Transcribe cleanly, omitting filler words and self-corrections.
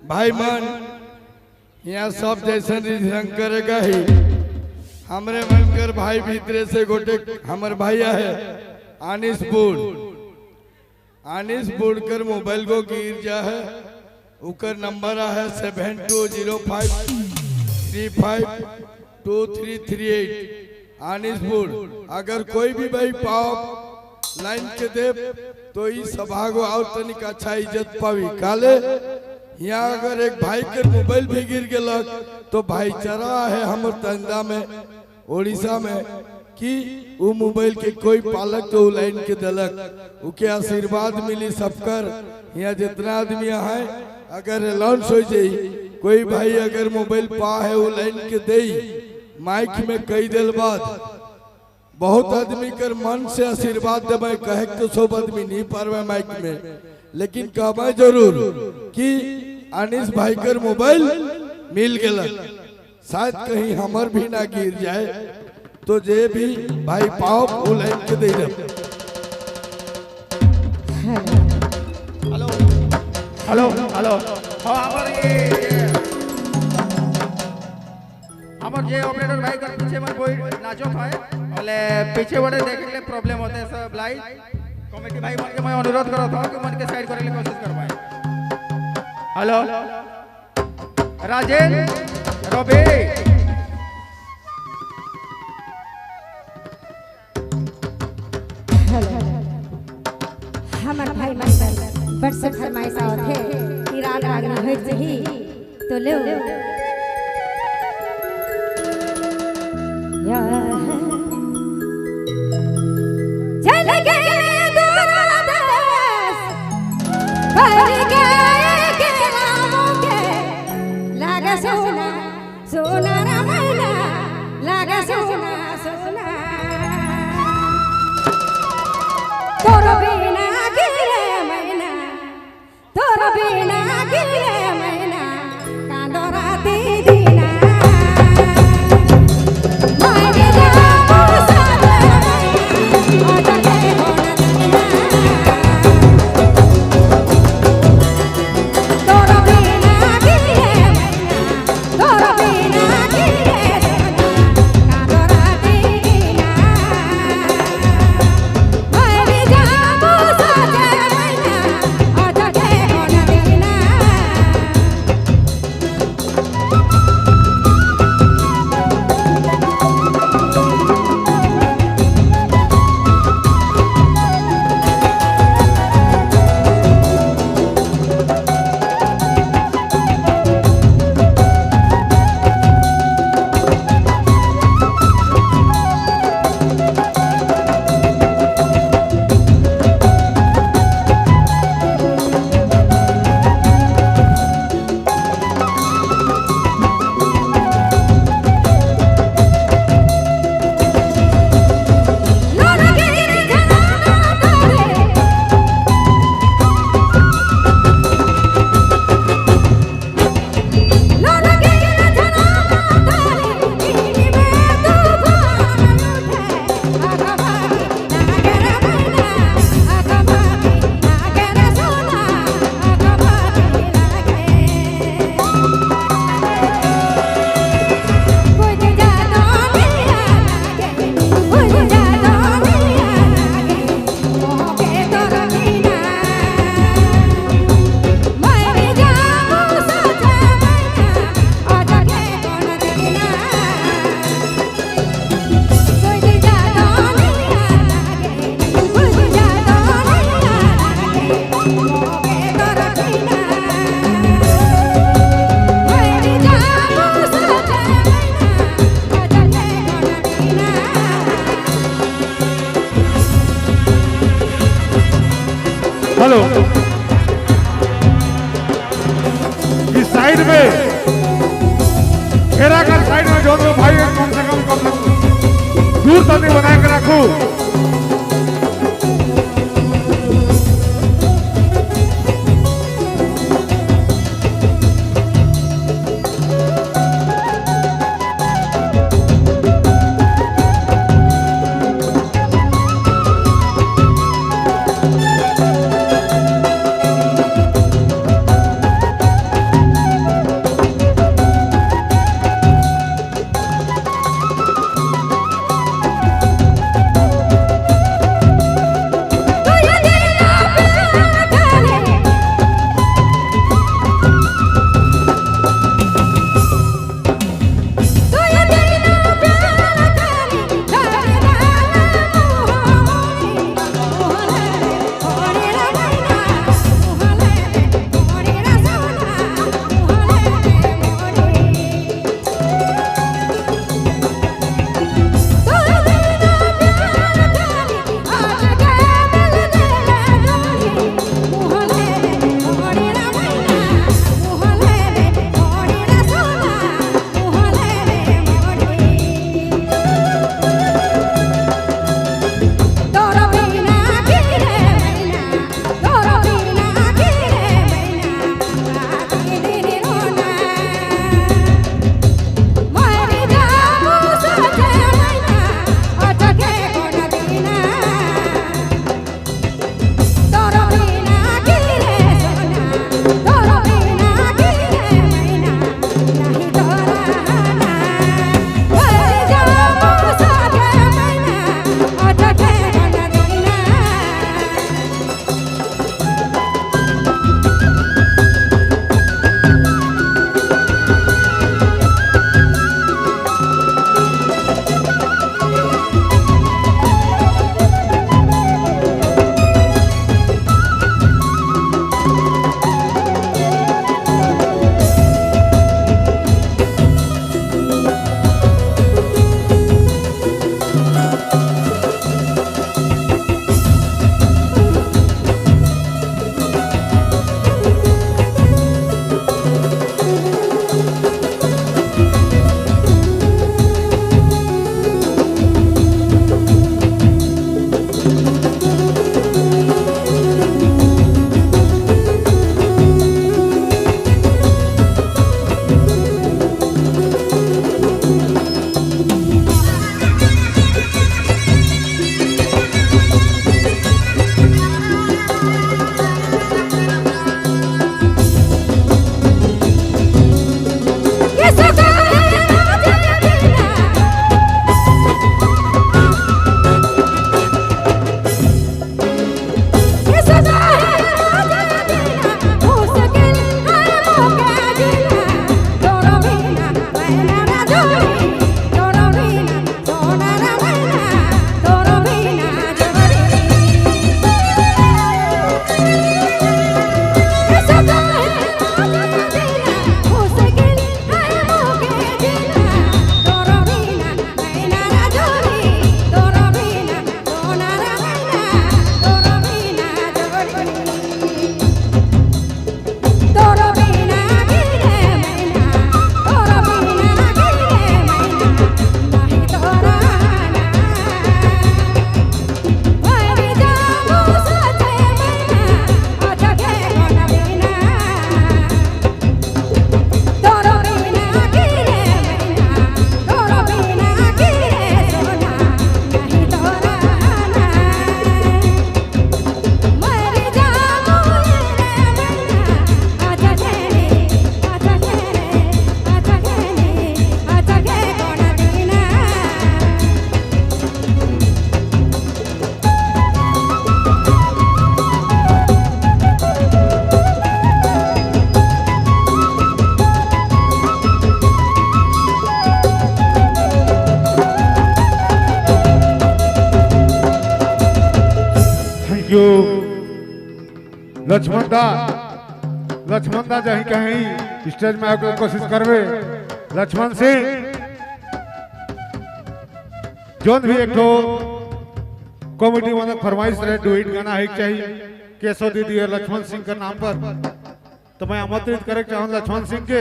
भाई मन यहाँ सब जैसे रंग करेगा ही हमरे मनकर भाई भीतरे से गोटे हमर भैया है आनिस बुड़कर मोबाइल को गिर जा है उकर नंबर है 7205352338 आनिस बुड़। अगर कोई भी भाई पाओ लाइन के दे तो ई सभा को और तनिक अच्छा इज्जत पावी काले यहाँ अगर एक भाई के मोबाइल भी गिर गलक तो भाईचारा है हमर तंदा में ओडिशा में कि वो मोबाइल के कोई पालक तो लाइन के दलक उके आशीर्वाद मिली सबकर। यहाँ जितना आदमी है अगर लॉन्च हो जाई कोई भाई अगर मोबाइल पा है वो लाइन के दे माइक में कई दिल बाद बहुत आदमी कर मन से आशीर्वाद देवे कहे तो सब आदमी नहीं पारवे माइक में लेकिन कहबे जरूर कि अनिस भाई कर मोबाइल मिल गया शायद कहीं हमर भी ना गिर जाए तो जे भी भाई पाओ वो लाइन के दे दे। हेलो हेलो हेलो हमार ये ऑपरेटर भाई का पीछे में कोई नाचो खाए बोले पीछे बड़े देखने के प्रॉब्लम होते हैं सब लाइव कमेटी भाई मन के मैं अनुरोध कर रहा था कि मन के साइड करने की कोशिश करवाएं। हेलो राजेन रवि हमार भाई मास्टर बड़ से फरमाइश आवत है कि राग रागनी होत जही तो ले या चल गए दूर देश कर गए के रामों के लागे सोना सोना रमैना लागे सोना सोना तोरो बिना गिरे मैना तोरो बिना गिरे मैना कांदो राती दीना मारे जाबो सारे मैना ओजले होना तोरो बिना गिरे मैना तोरो बिना गिरे कांदो राती दीना मारे जाबो सारे मैना ओजले होना दीना। हेलो इस साइड में घेरा कर साइड में जो भाई कम से कम दूर तक बना के रखो। जो लक्ष्मण दा जही कहीं स्टेज में आकर कोशिश करवे। लक्ष्मण सिंह जोन भी एक कॉमेडी वाला फरमाइश रहे डुइट गाना है चाहिए केशव दीदी और लक्ष्मण सिंह के नाम पर, तो मैं आमंत्रित करे चाहूँ लक्ष्मण सिंह के